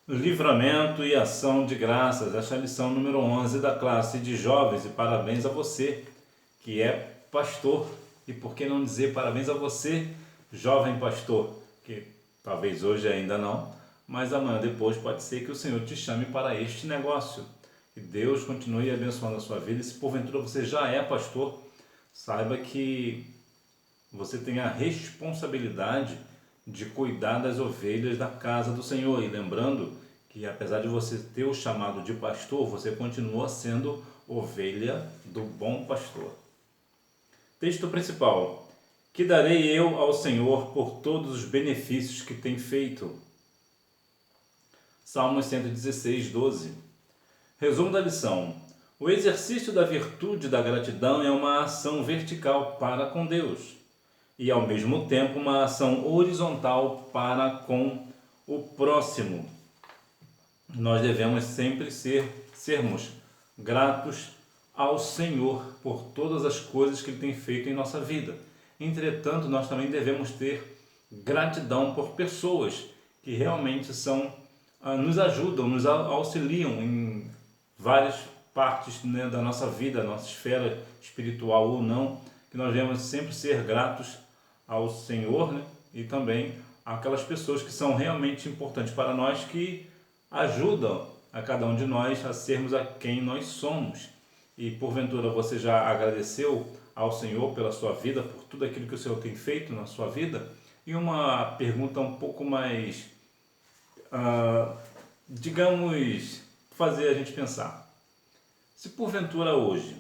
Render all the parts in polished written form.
Livramento e ação de graças. Esta é a lição número 11 da classe de jovens. E parabéns a você, que é pastor. E por que não dizer parabéns a você, jovem pastor, que talvez hoje ainda não, mas amanhã depois pode ser que o Senhor te chame para este negócio. Que Deus continue abençoando a sua vida. E se porventura você já é pastor, saiba que você tem a responsabilidade de cuidar das ovelhas da casa do Senhor. E lembrando que apesar de você ter o chamado de pastor, você continua sendo ovelha do bom pastor. Texto principal. Que darei eu ao Senhor por todos os benefícios que tem feito? Salmos 116, 12. Resumo da lição. O exercício da virtude da gratidão é uma ação vertical para com Deus e, ao mesmo tempo, uma ação horizontal para com o próximo. Nós devemos sempre sermos gratos ao Senhor por todas as coisas que Ele tem feito em nossa vida. Entretanto, nós também devemos ter gratidão por pessoas que realmente nos ajudam, nos auxiliam em várias partes, né, da nossa vida, nossa esfera espiritual ou não, que nós devemos sempre ser gratos ao Senhor, né, e também aquelas pessoas que são realmente importantes para nós, que ajudam a cada um de nós a sermos a quem nós somos. E porventura você já agradeceu ao Senhor pela sua vida, por tudo aquilo que o Senhor tem feito na sua vida? E uma pergunta um pouco mais, digamos, fazer a gente pensar. Se porventura hoje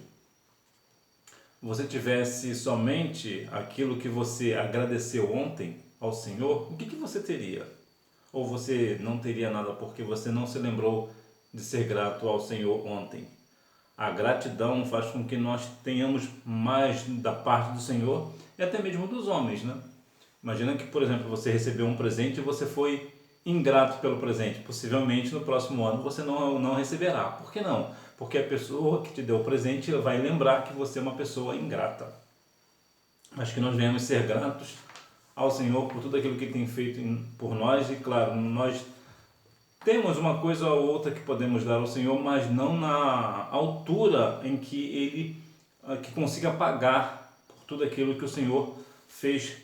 você tivesse somente aquilo que você agradeceu ontem ao Senhor, o que você teria? Ou você não teria nada porque você não se lembrou de ser grato ao Senhor ontem? A gratidão faz com que nós tenhamos mais da parte do Senhor e até mesmo dos homens, né? Imagina que, por exemplo, você recebeu um presente e você foi ingrato pelo presente. Possivelmente no próximo ano você não receberá. Por que não? Porque a pessoa que te deu o presente vai lembrar que você é uma pessoa ingrata. Mas que nós venhamos ser gratos ao Senhor por tudo aquilo que Ele tem feito por nós. E claro, nós temos uma coisa ou outra que podemos dar ao Senhor, mas não na altura em que Ele que consiga pagar por tudo aquilo que o Senhor fez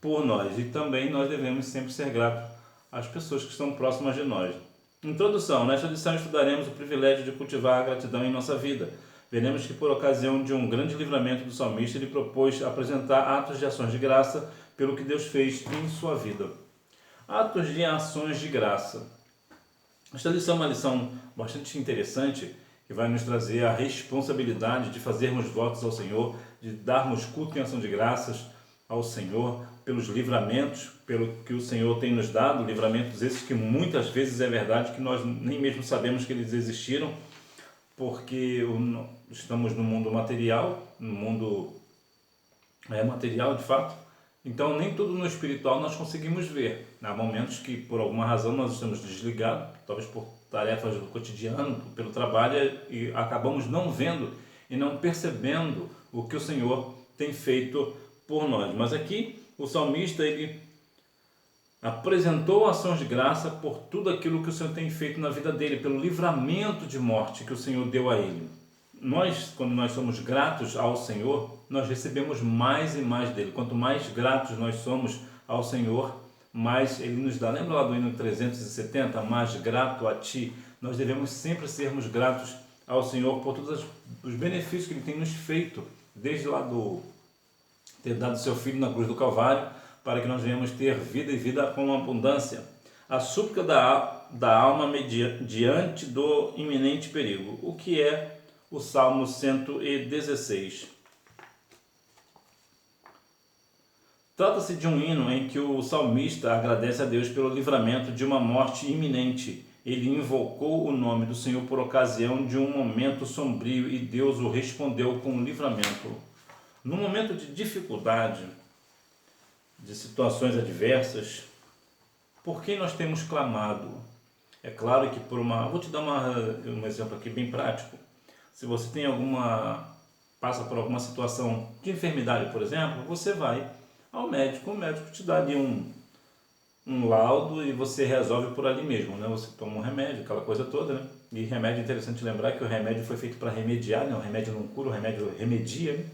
por nós. E também nós devemos sempre ser gratos às pessoas que estão próximas de nós. Introdução. Nesta lição estudaremos o privilégio de cultivar a gratidão em nossa vida. Veremos que por ocasião de um grande livramento do salmista, ele propôs apresentar atos de ações de graça pelo que Deus fez em sua vida. Atos de ações de graça. Esta lição é uma lição bastante interessante, que vai nos trazer a responsabilidade de fazermos votos ao Senhor, de darmos culto em ação de graças ao Senhor, pelos livramentos, pelo que o Senhor tem nos dado, livramentos esses que muitas vezes é verdade que nós nem mesmo sabemos que eles existiram, porque estamos no mundo material, no mundo material de fato, então nem tudo no espiritual nós conseguimos ver. Há momentos que por alguma razão nós estamos desligados, talvez por tarefas do cotidiano, pelo trabalho, e acabamos não vendo e não percebendo o que o Senhor tem feito por nós. Mas aqui o salmista, ele apresentou ações de graça por tudo aquilo que o Senhor tem feito na vida dele, pelo livramento de morte que o Senhor deu a ele. Nós, quando nós somos gratos ao Senhor, nós recebemos mais e mais dele. Quanto mais gratos nós somos ao Senhor, mais Ele nos dá. Lembra lá do hino 370? Mais grato a Ti. Nós devemos sempre sermos gratos ao Senhor por todos os benefícios que Ele tem nos feito, desde lá do ter dado seu Filho na cruz do Calvário, para que nós venhamos ter vida e vida com abundância. A súplica da alma diante do iminente perigo. O que é o Salmo 116? Trata-se de um hino em que o salmista agradece a Deus pelo livramento de uma morte iminente. Ele invocou o nome do Senhor por ocasião de um momento sombrio e Deus o respondeu com um livramento. No momento de dificuldade, de situações adversas, por quem nós temos clamado? É claro que vou te dar um exemplo aqui bem prático. Se você tem passa por alguma situação de enfermidade, por exemplo, você vai ao médico, o médico te dá ali um laudo e você resolve por ali mesmo, né? Você toma um remédio, aquela coisa toda, né? E remédio, é interessante lembrar que o remédio foi feito para remediar, né? O remédio não cura, o remédio remedia, né?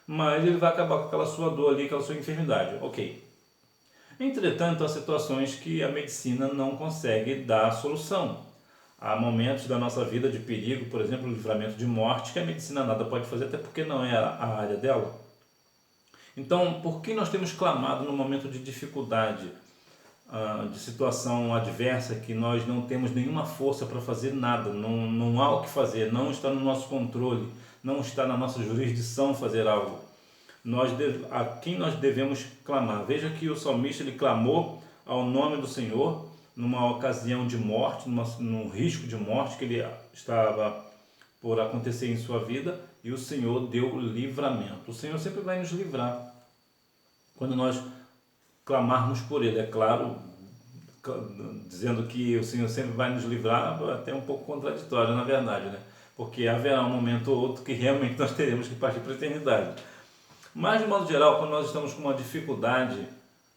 Mas ele vai acabar com aquela sua dor ali, aquela sua enfermidade, ok. Entretanto, há situações que a medicina não consegue dar a solução. Há momentos da nossa vida de perigo, por exemplo, o livramento de morte, que a medicina nada pode fazer, até porque não é a área dela. Então, por que nós temos clamado no momento de dificuldade, de situação adversa, que nós não temos nenhuma força para fazer nada, não há o que fazer, não está no nosso controle, não está na nossa jurisdição fazer algo? A quem nós devemos clamar? Veja que o salmista ele clamou ao nome do Senhor numa ocasião de morte, num risco de morte que ele estava por acontecer em sua vida, e o Senhor deu livramento. O Senhor sempre vai nos livrar quando nós clamarmos por Ele. É claro, dizendo que o Senhor sempre vai nos livrar, até um pouco contraditório na verdade, né? Porque haverá um momento ou outro que realmente nós teremos que partir para a eternidade. Mas, de modo geral, quando nós estamos com uma dificuldade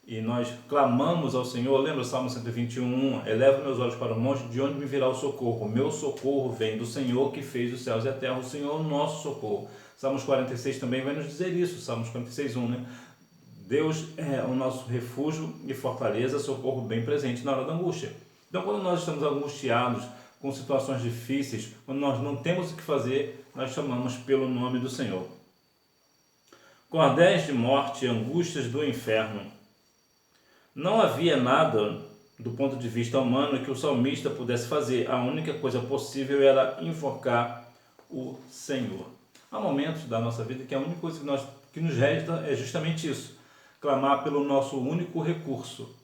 e nós clamamos ao Senhor, lembra o Salmo 121, eleva meus olhos para o monte, de onde me virá o socorro? Meu socorro vem do Senhor que fez os céus e a terra, o Senhor é o nosso socorro. Salmos 46 também vai nos dizer isso, Salmos 46, 1, né? Deus é o nosso refúgio e fortaleza, socorro bem presente na hora da angústia. Então, quando nós estamos angustiados, com situações difíceis, quando nós não temos o que fazer, nós chamamos pelo nome do Senhor. Cordéis de morte e angústias do inferno. Não havia nada, do ponto de vista humano, que o salmista pudesse fazer. A única coisa possível era invocar o Senhor. Há momentos da nossa vida que a única coisa que nos resta é justamente isso. Clamar pelo nosso único recurso.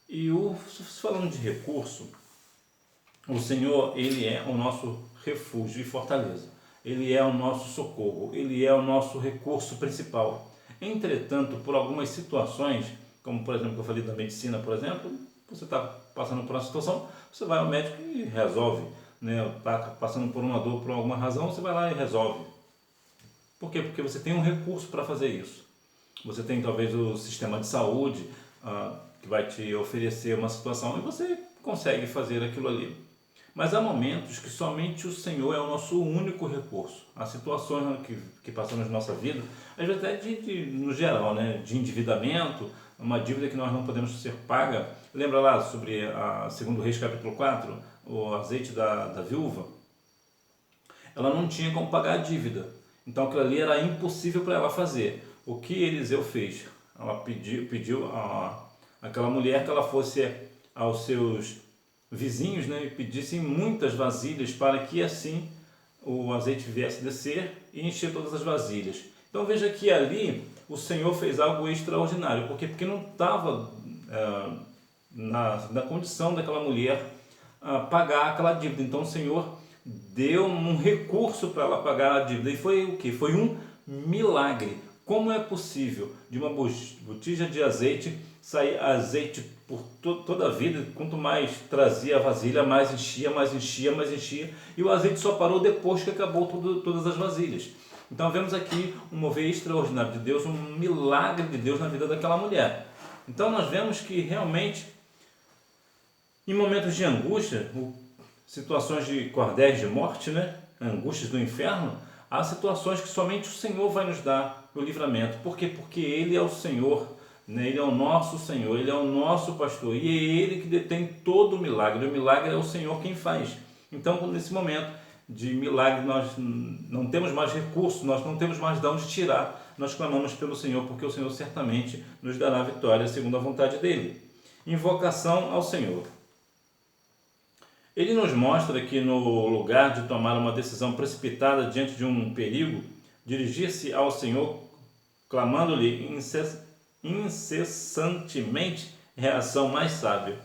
E falando de recurso, o Senhor, Ele é o nosso refúgio e fortaleza. Ele é o nosso socorro, Ele é o nosso recurso principal. Entretanto, por algumas situações, como por exemplo que eu falei da medicina, por exemplo, você está passando por uma situação, você vai ao médico e resolve. Está passando por uma dor por alguma razão, você vai lá e resolve. Por quê? Porque você tem um recurso para fazer isso. Você tem talvez o sistema de saúde que vai te oferecer uma situação e você consegue fazer aquilo ali. Mas há momentos que somente o Senhor é o nosso único recurso. Há situações que passamos na nossa vida, às vezes até no geral, né? De endividamento, uma dívida que nós não podemos ser paga. Lembra lá sobre a 2 Reis capítulo 4, o azeite da viúva? Ela não tinha como pagar a dívida. Então aquilo ali era impossível para ela fazer. O que Eliseu fez? Ela pediu àquela mulher que ela fosse aos seus vizinhos, né, e pedissem muitas vasilhas para que assim o azeite viesse descer e encher todas as vasilhas. Então veja que ali o Senhor fez algo extraordinário. Por quê? Porque não estava na condição daquela mulher pagar aquela dívida. Então o Senhor deu um recurso para ela pagar a dívida. E foi o quê? Foi um milagre. Como é possível de uma botija de azeite sair azeite por toda a vida? Quanto mais trazia a vasilha, mais enchia, mais enchia, mais enchia. E o azeite só parou depois que acabou todas as vasilhas. Então vemos aqui um mover extraordinário de Deus, um milagre de Deus na vida daquela mulher. Então nós vemos que realmente, em momentos de angústia, situações de cordéis de morte, né? Angústias do inferno, há situações que somente o Senhor vai nos dar o livramento. Por quê? Porque Ele é o Senhor, né? Ele é o nosso Senhor, Ele é o nosso pastor, e é Ele que detém todo o milagre. O milagre é o Senhor quem faz. Então, nesse momento de milagre, nós não temos mais recursos, nós não temos mais de onde tirar, nós clamamos pelo Senhor, porque o Senhor certamente nos dará a vitória segundo a vontade dEle. Invocação ao Senhor. Ele nos mostra que no lugar de tomar uma decisão precipitada diante de um perigo, dirigir-se ao Senhor, clamando-lhe incessantemente, é a ação mais sábia.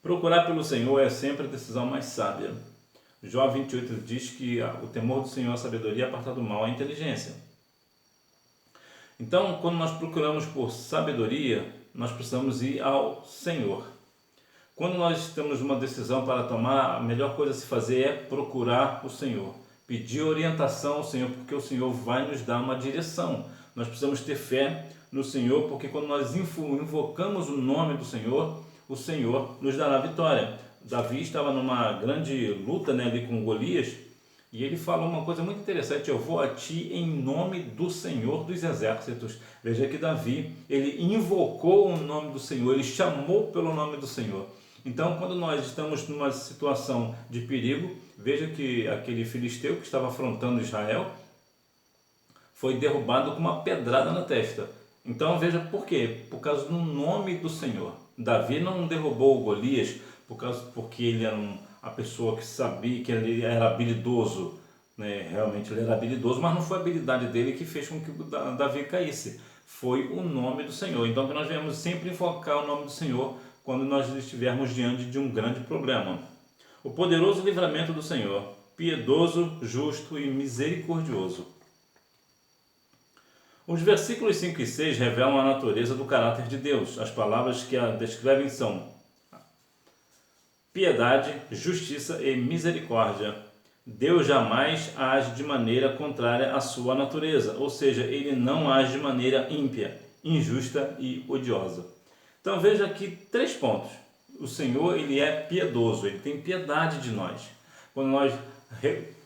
Procurar pelo Senhor é sempre a decisão mais sábia. Jó 28 diz que o temor do Senhor é a sabedoria, apartar do mal a inteligência. Então, quando nós procuramos por sabedoria, nós precisamos ir ao Senhor. Quando nós temos uma decisão para tomar, a melhor coisa a se fazer é procurar o Senhor. Pedir orientação ao Senhor, porque o Senhor vai nos dar uma direção. Nós precisamos ter fé no Senhor, porque quando nós invocamos o nome do Senhor, o Senhor nos dará vitória. Davi estava numa grande luta, né, ali com Golias, e ele falou uma coisa muito interessante: eu vou a ti em nome do Senhor dos Exércitos. Veja que Davi, ele invocou o nome do Senhor, ele chamou pelo nome do Senhor. Então, quando nós estamos numa situação de perigo, veja que aquele filisteu que estava afrontando Israel foi derrubado com uma pedrada na testa. Então, veja por quê? Por causa do nome do Senhor. Davi não derrubou Golias porque ele era a pessoa que sabia que ele era habilidoso, né? Realmente ele era habilidoso, mas não foi a habilidade dele que fez com que Davi caísse. Foi o nome do Senhor. Então, que nós devemos sempre enfocar o nome do Senhor quando nós estivermos diante de um grande problema. O poderoso livramento do Senhor, piedoso, justo e misericordioso. Os versículos 5 e 6 revelam a natureza do caráter de Deus. As palavras que a descrevem são piedade, justiça e misericórdia. Deus jamais age de maneira contrária à sua natureza, ou seja, ele não age de maneira ímpia, injusta e odiosa. Então veja aqui 3 pontos. O Senhor, ele é piedoso, ele tem piedade de nós. Quando nós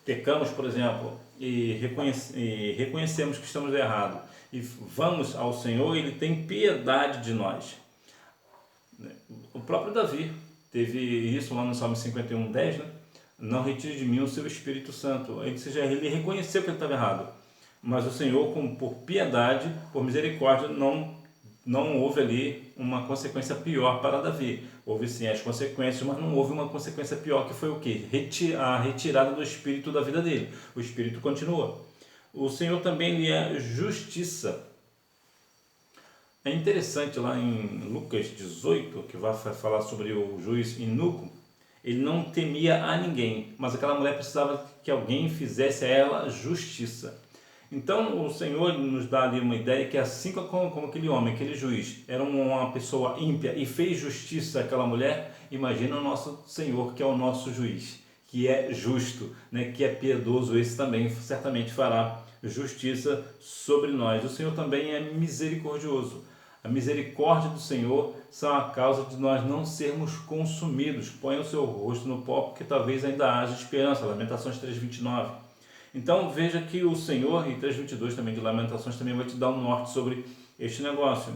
pecamos, por exemplo, e reconhecemos que estamos errados e vamos ao Senhor, ele tem piedade de nós. O próprio Davi teve isso lá no Salmo 51:10, né? Não retire de mim o seu Espírito Santo. Ou seja, ele reconheceu que ele estava errado, mas o Senhor, por piedade, por misericórdia, não houve ali uma consequência pior para Davi. Houve sim as consequências, mas não houve uma consequência pior, que foi o quê? A retirada do Espírito da vida dele. O Espírito continua. O Senhor também, ele é justiça. É interessante lá em Lucas 18, que vai falar sobre o juiz iníquo. Ele não temia a ninguém, mas aquela mulher precisava que alguém fizesse a ela justiça. Então o Senhor nos dá ali uma ideia que assim como aquele homem, aquele juiz, era uma pessoa ímpia e fez justiça àquela mulher, imagina o nosso Senhor, que é o nosso juiz, que é justo, né, que é piedoso. Esse também certamente fará justiça sobre nós. O Senhor também é misericordioso. A misericórdia do Senhor são a causa de nós não sermos consumidos. Põe o seu rosto no pó, porque talvez ainda haja esperança. Lamentações 3:29. Então veja que o Senhor, em 3:22 também de Lamentações, também vai te dar um norte sobre este negócio.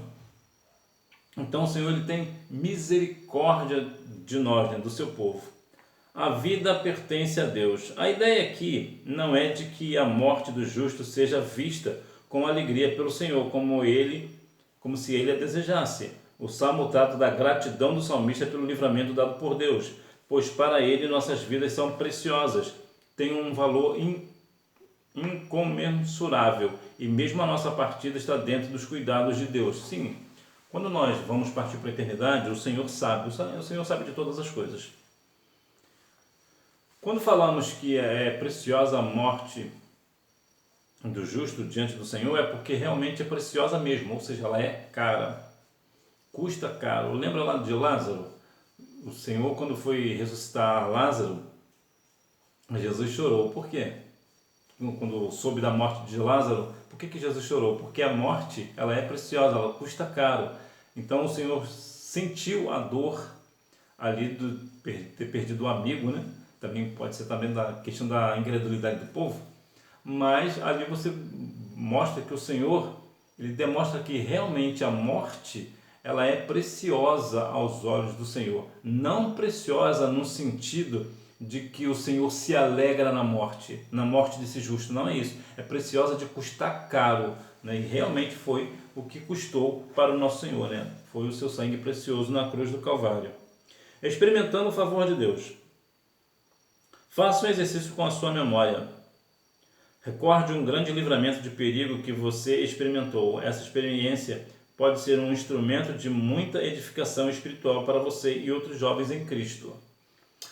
Então o Senhor, ele tem misericórdia de nós, né, do seu povo. A vida pertence a Deus. A ideia aqui não é de que a morte do justo seja vista com alegria pelo Senhor, como se ele a desejasse. O Salmo trata da gratidão do salmista pelo livramento dado por Deus, pois para ele nossas vidas são preciosas, têm um valor incomensurável, e mesmo a nossa partida está dentro dos cuidados de Deus. Sim, quando nós vamos partir para a eternidade, o Senhor sabe de todas as coisas. Quando falamos que é preciosa a morte do justo diante do Senhor, é porque realmente é preciosa mesmo, ou seja, ela é cara, custa caro. Lembra lá de Lázaro? O Senhor, quando foi ressuscitar Lázaro, Jesus chorou. Por quê? Quando soube da morte de Lázaro, por que Jesus chorou? Porque a morte, ela é preciosa, ela custa caro. Então o Senhor sentiu a dor ali de ter perdido o amigo, né? Também pode ser também da questão da incredulidade do povo. Mas ali você mostra que o Senhor, ele demonstra que realmente a morte, ela é preciosa aos olhos do Senhor. Não preciosa no sentido de que o Senhor se alegra na morte desse justo. Não é isso. É preciosa de custar caro, né? E realmente foi o que custou para o nosso Senhor, né? Foi o seu sangue precioso na cruz do Calvário. Experimentando o favor de Deus. Faça um exercício com a sua memória. Recorde um grande livramento de perigo que você experimentou. Essa experiência pode ser um instrumento de muita edificação espiritual para você e outros jovens em Cristo.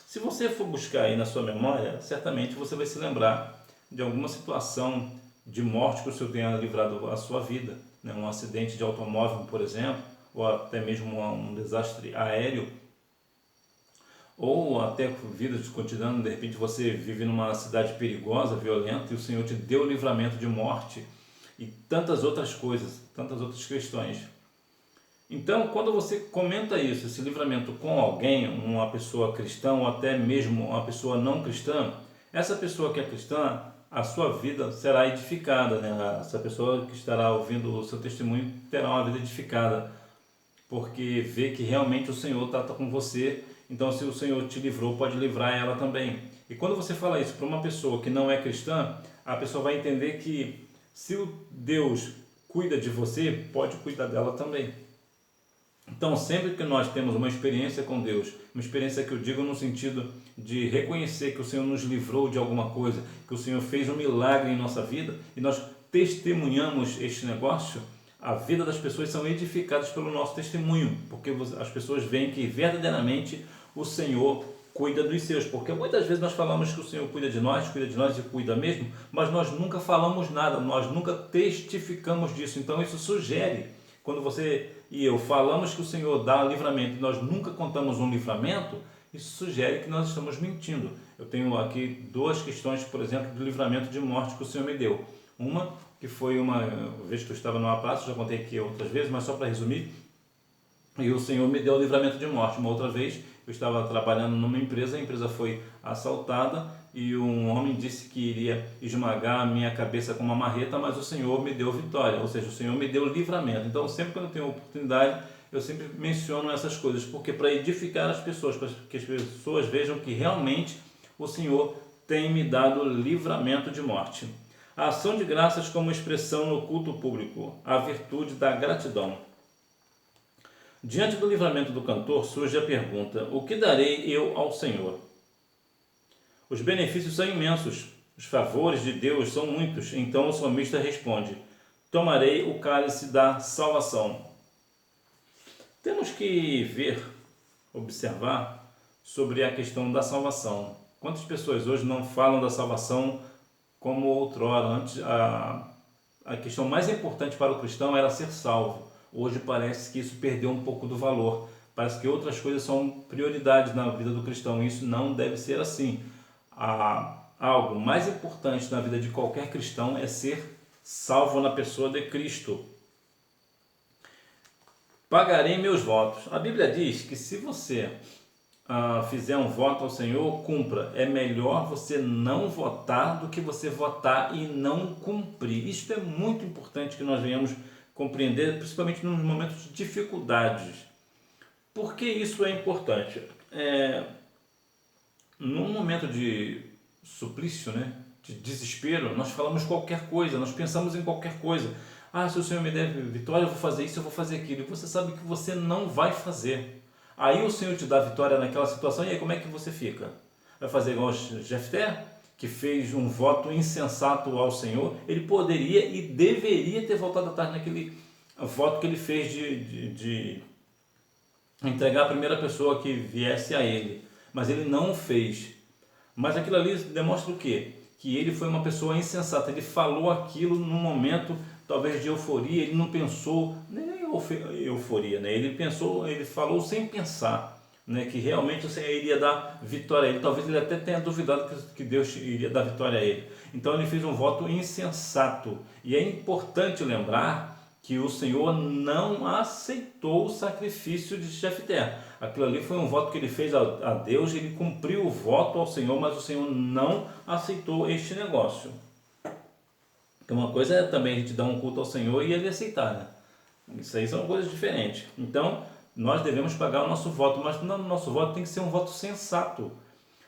Se você for buscar aí na sua memória, certamente você vai se lembrar de alguma situação de morte que o Senhor tenha livrado a sua vida, né? Um acidente de automóvel, por exemplo, ou até mesmo um desastre aéreo, ou até vida de cotidiano. De repente você vive numa cidade perigosa, violenta, e o Senhor te deu o livramento de morte. e tantas outras coisas, tantas outras questões. Então, quando você comenta isso, esse livramento com alguém, uma pessoa cristã ou até mesmo uma pessoa não cristã, essa pessoa que é cristã, a sua vida será edificada, né? Essa pessoa que estará ouvindo o seu testemunho terá uma vida edificada, porque vê que realmente o Senhor está com você. Então, se o Senhor te livrou, pode livrar ela também. E quando você fala isso para uma pessoa que não é cristã, a pessoa vai entender que se o Deus cuida de você, pode cuidar dela também. Então, sempre que nós temos uma experiência com Deus, uma experiência que eu digo no sentido de reconhecer que o Senhor nos livrou de alguma coisa, que o Senhor fez um milagre em nossa vida, e nós testemunhamos este negócio, a vida das pessoas são edificadas pelo nosso testemunho, porque as pessoas veem que verdadeiramente o Senhor cuida dos seus, porque muitas vezes nós falamos que o Senhor cuida de nós e cuida mesmo, mas nós nunca falamos nada, nós nunca testificamos disso. Então isso sugere, quando você e eu falamos que o Senhor dá livramento e nós nunca contamos um livramento, isso sugere que nós estamos mentindo. Eu tenho aqui duas questões, por exemplo, do livramento de morte que o Senhor me deu. Uma, que foi uma vez que eu estava numa praça, já contei aqui outras vezes, mas só para resumir, e o Senhor me deu o livramento de morte. Uma outra vez, eu estava trabalhando numa empresa, a empresa foi assaltada e um homem disse que iria esmagar a minha cabeça com uma marreta, mas o Senhor me deu vitória, ou seja, o Senhor me deu livramento. Então, sempre que eu tenho oportunidade, eu sempre menciono essas coisas, porque para edificar as pessoas, para que as pessoas vejam que realmente o Senhor tem me dado livramento de morte. A ação de graças como expressão no culto público, a virtude da gratidão. Diante do livramento do cantor, surge a pergunta: o que darei eu ao Senhor? Os benefícios são imensos, os favores de Deus são muitos, então o salmista responde: tomarei o cálice da salvação. Temos que observar sobre a questão da salvação. Quantas pessoas hoje não falam da salvação como outrora? Antes, a questão mais importante para o cristão era ser salvo. Hoje parece que isso perdeu um pouco do valor. Parece que outras coisas são prioridades na vida do cristão. Isso não deve ser assim. Algo mais importante na vida de qualquer cristão é ser salvo na pessoa de Cristo. Pagarei meus votos. A Bíblia diz que se você fizer um voto ao Senhor, cumpra. É melhor você não votar do que você votar e não cumprir. Isso é muito importante que nós venhamos compreender, principalmente nos momentos de dificuldades. Por que isso é importante? Num momento de suplício, né, de desespero, nós falamos qualquer coisa, nós pensamos em qualquer coisa. Se o Senhor me der vitória, eu vou fazer isso, eu vou fazer aquilo. E você sabe que você não vai fazer. Aí o Senhor te dá vitória naquela situação, e aí como é que você fica? Vai fazer igual Jefté, que fez um voto insensato ao Senhor? Ele poderia e deveria ter voltado atrás naquele voto que ele fez de entregar a primeira pessoa que viesse a ele. Mas ele não o fez. Mas aquilo ali demonstra o quê? Que ele foi uma pessoa insensata. Ele falou aquilo num momento talvez de euforia, ele não pensou, nem euforia, né? Ele falou sem pensar, né? Que realmente o Senhor iria dar vitória a ele. Talvez ele até tenha duvidado que Deus iria dar vitória a ele. Então ele fez um voto insensato. E é importante lembrar que o Senhor não aceitou o sacrifício de Jefté. Aquilo ali foi um voto que ele fez a Deus, ele cumpriu o voto ao Senhor, mas o Senhor não aceitou este negócio. Então uma coisa é também a gente dar um culto ao Senhor e ele aceitar, né? Isso aí são coisas diferentes. Então nós devemos pagar o nosso voto, mas o nosso voto tem que ser um voto sensato.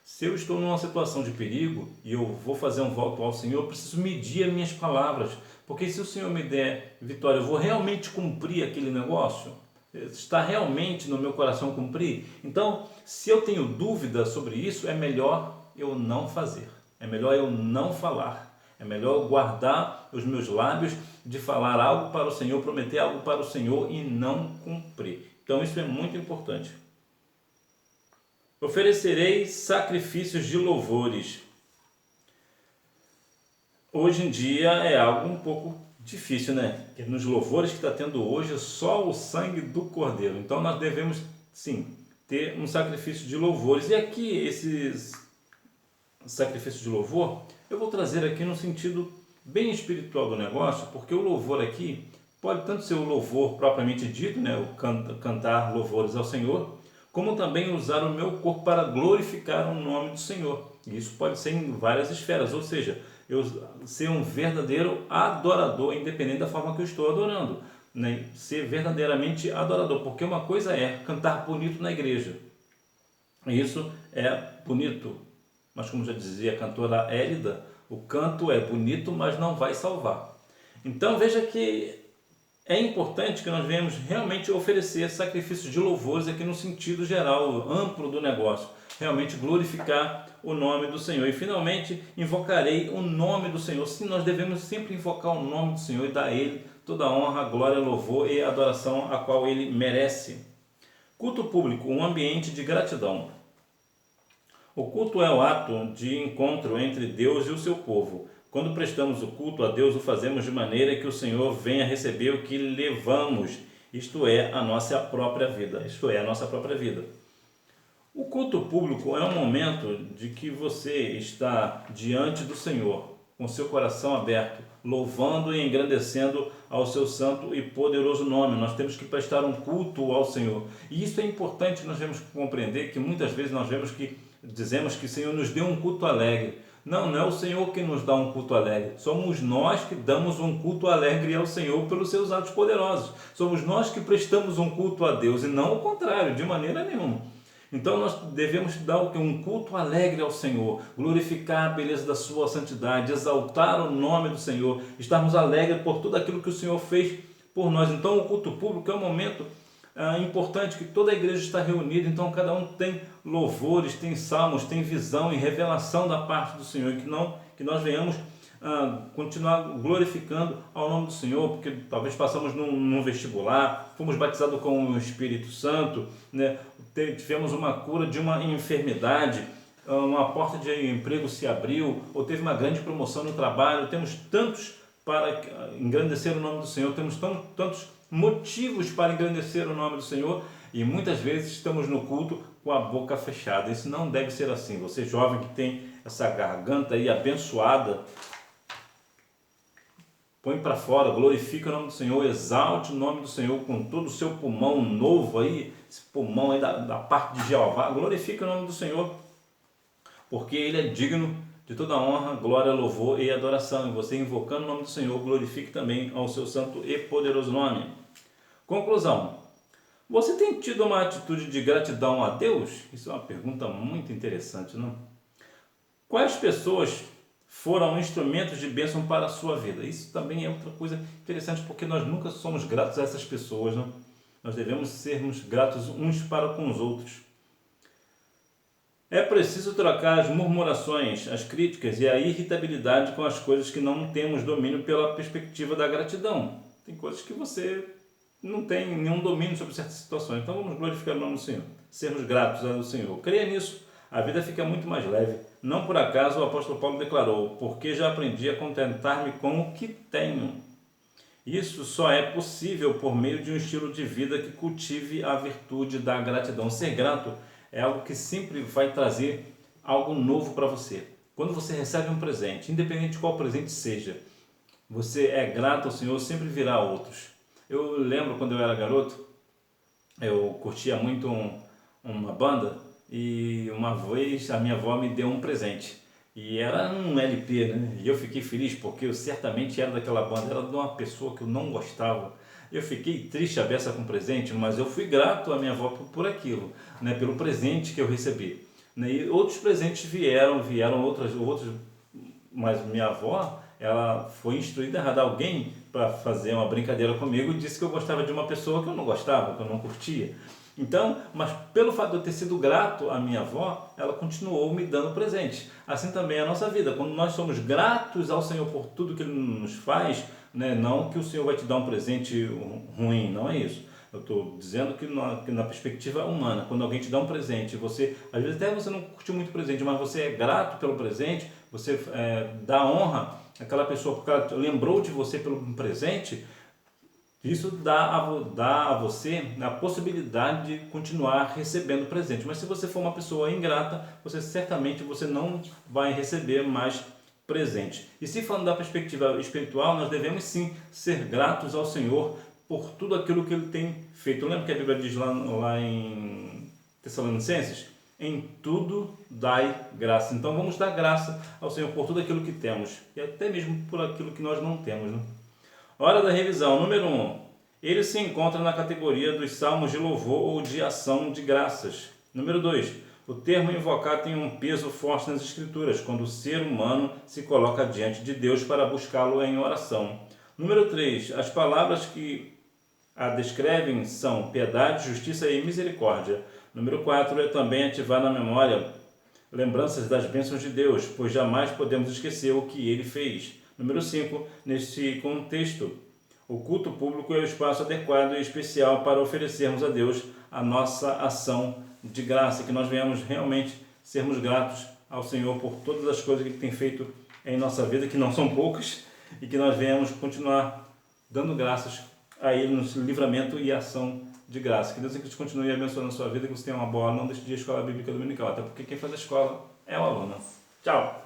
Se eu estou numa situação de perigo e eu vou fazer um voto ao Senhor, eu preciso medir as minhas palavras, porque se o Senhor me der vitória, eu vou realmente cumprir aquele negócio? Está realmente no meu coração cumprir? Então, se eu tenho dúvida sobre isso, é melhor eu não fazer, é melhor eu não falar. É melhor eu guardar os meus lábios de falar algo para o Senhor, prometer algo para o Senhor e não cumprir. Então isso é muito importante. Oferecerei sacrifícios de louvores. Hoje em dia é algo um pouco difícil, né? Porque nos louvores que está tendo hoje, só o sangue do Cordeiro. Então nós devemos, sim, ter um sacrifício de louvores. E aqui esses sacrifícios de louvor eu vou trazer aqui no sentido bem espiritual do negócio, porque o louvor aqui pode tanto ser o louvor propriamente dito, né, o cantar louvores ao Senhor, como também usar o meu corpo para glorificar o nome do Senhor. E isso pode ser em várias esferas, ou seja, eu ser um verdadeiro adorador, independente da forma que eu estou adorando, né? Ser verdadeiramente adorador, porque uma coisa é cantar bonito na igreja, isso é bonito, mas como já dizia a cantora Hélida, o canto é bonito, mas não vai salvar. Então veja que é importante que nós venhamos realmente oferecer sacrifícios de louvores aqui no sentido geral, amplo do negócio. Realmente glorificar o nome do Senhor. E finalmente invocarei o nome do Senhor. Sim, nós devemos sempre invocar o nome do Senhor e dar a Ele toda a honra, glória, louvor e adoração a qual Ele merece. Culto público, um ambiente de gratidão. O culto é o ato de encontro entre Deus e o seu povo. Quando prestamos o culto a Deus, o fazemos de maneira que o Senhor venha receber o que levamos, isto é, a nossa própria vida. O culto público é um momento de que você está diante do Senhor, com seu coração aberto, louvando e engrandecendo ao seu santo e poderoso nome. Nós temos que prestar um culto ao Senhor. E isso é importante, nós temos que compreender que muitas vezes nós dizemos que o Senhor nos deu um culto alegre. Não, não é o Senhor que nos dá um culto alegre. Somos nós que damos um culto alegre ao Senhor pelos seus atos poderosos. Somos nós que prestamos um culto a Deus e não o contrário, de maneira nenhuma. Então nós devemos dar um culto alegre ao Senhor, glorificar a beleza da sua santidade, exaltar o nome do Senhor, estarmos alegres por tudo aquilo que o Senhor fez por nós. Então o culto público é um momento importante que toda a igreja está reunida, então cada um tem louvores, tem salmos, tem visão e revelação da parte do Senhor, e que nós venhamos continuar glorificando ao nome do Senhor, porque talvez passamos num vestibular, fomos batizados com o Espírito Santo, né? Tivemos uma cura de uma enfermidade, uma porta de emprego se abriu, ou teve uma grande promoção no trabalho. Temos tantos para engrandecer o nome do Senhor, temos tantos motivos para engrandecer o nome do Senhor, e muitas vezes estamos no culto com a boca fechada. Isso não deve ser assim. Você jovem que tem essa garganta aí abençoada, põe para fora, glorifica o nome do Senhor, exalte o nome do Senhor com todo o seu pulmão novo aí, esse pulmão aí da parte de Jeová, glorifica o nome do Senhor, porque Ele é digno de toda honra, glória, louvor e adoração. E você invocando o nome do Senhor, glorifique também ao seu santo e poderoso nome. Conclusão. Você tem tido uma atitude de gratidão a Deus? Isso é uma pergunta muito interessante, não? Quais pessoas foram instrumentos de bênção para a sua vida? Isso também é outra coisa interessante, porque nós nunca somos gratos a essas pessoas, não? Nós devemos sermos gratos uns para com os outros. É preciso trocar as murmurações, as críticas e a irritabilidade com as coisas que não temos domínio pela perspectiva da gratidão. Tem coisas que você não tem nenhum domínio sobre certas situações. Então vamos glorificar o nome do Senhor, sermos gratos ao Senhor. Creia nisso, a vida fica muito mais leve. Não por acaso o apóstolo Paulo declarou: porque já aprendi a contentar-me com o que tenho. Isso só é possível por meio de um estilo de vida que cultive a virtude da gratidão. Ser grato é algo que sempre vai trazer algo novo para você. Quando você recebe um presente, independente de qual presente seja, você é grato ao Senhor, sempre virá outros. Eu lembro quando eu era garoto, eu curtia muito uma banda, e uma vez a minha avó me deu um presente. E era um LP, né? E eu fiquei feliz porque eu certamente era daquela banda, era de uma pessoa que eu não gostava. Eu fiquei triste a beça com o presente, mas eu fui grato à minha avó por aquilo, né? Pelo presente que eu recebi. Né? E outros presentes vieram outros, mas minha avó, ela foi instruída errada. Alguém, para fazer uma brincadeira comigo, disse que eu gostava de uma pessoa que eu não gostava, que eu não curtia. Então, mas pelo fato de eu ter sido grato à minha avó, ela continuou me dando presente. Assim também é a nossa vida. Quando nós somos gratos ao Senhor por tudo que Ele nos faz, né, não que o Senhor vai te dar um presente ruim, não é isso. Eu estou dizendo que na perspectiva humana, quando alguém te dá um presente, você, às vezes até você não curtiu muito o presente, mas você é grato pelo presente, você dá honra àquela pessoa porque ela lembrou de você pelo presente. Isso dá a você a possibilidade de continuar recebendo presente. Mas se você for uma pessoa ingrata, certamente não vai receber mais presente. E se falando da perspectiva espiritual, nós devemos sim ser gratos ao Senhor por tudo aquilo que Ele tem feito. Lembra que a Bíblia diz lá em Tessalonicenses? Em tudo dai graça. Então vamos dar graça ao Senhor por tudo aquilo que temos e até mesmo por aquilo que nós não temos, né? Hora da revisão. Número 1. Ele se encontra na categoria dos salmos de louvor ou de ação de graças. Número 2. O termo invocar tem um peso forte nas Escrituras, quando o ser humano se coloca diante de Deus para buscá-lo em oração. Número 3. As palavras que a descrevem são piedade, justiça e misericórdia. Número 4 é também ativar na memória lembranças das bênçãos de Deus, pois jamais podemos esquecer o que Ele fez. Número 5, neste contexto, o culto público é o espaço adequado e especial para oferecermos a Deus a nossa ação de graça, que nós venhamos realmente sermos gratos ao Senhor por todas as coisas que Ele tem feito em nossa vida, que não são poucas, e que nós venhamos continuar dando graças a Ele no livramento e ação de graça. Que Deus continue abençoando a sua vida, que você tenha uma boa aula. Não deixe de ir à Escola Bíblica Dominical, até porque quem faz a escola é o aluno. Tchau!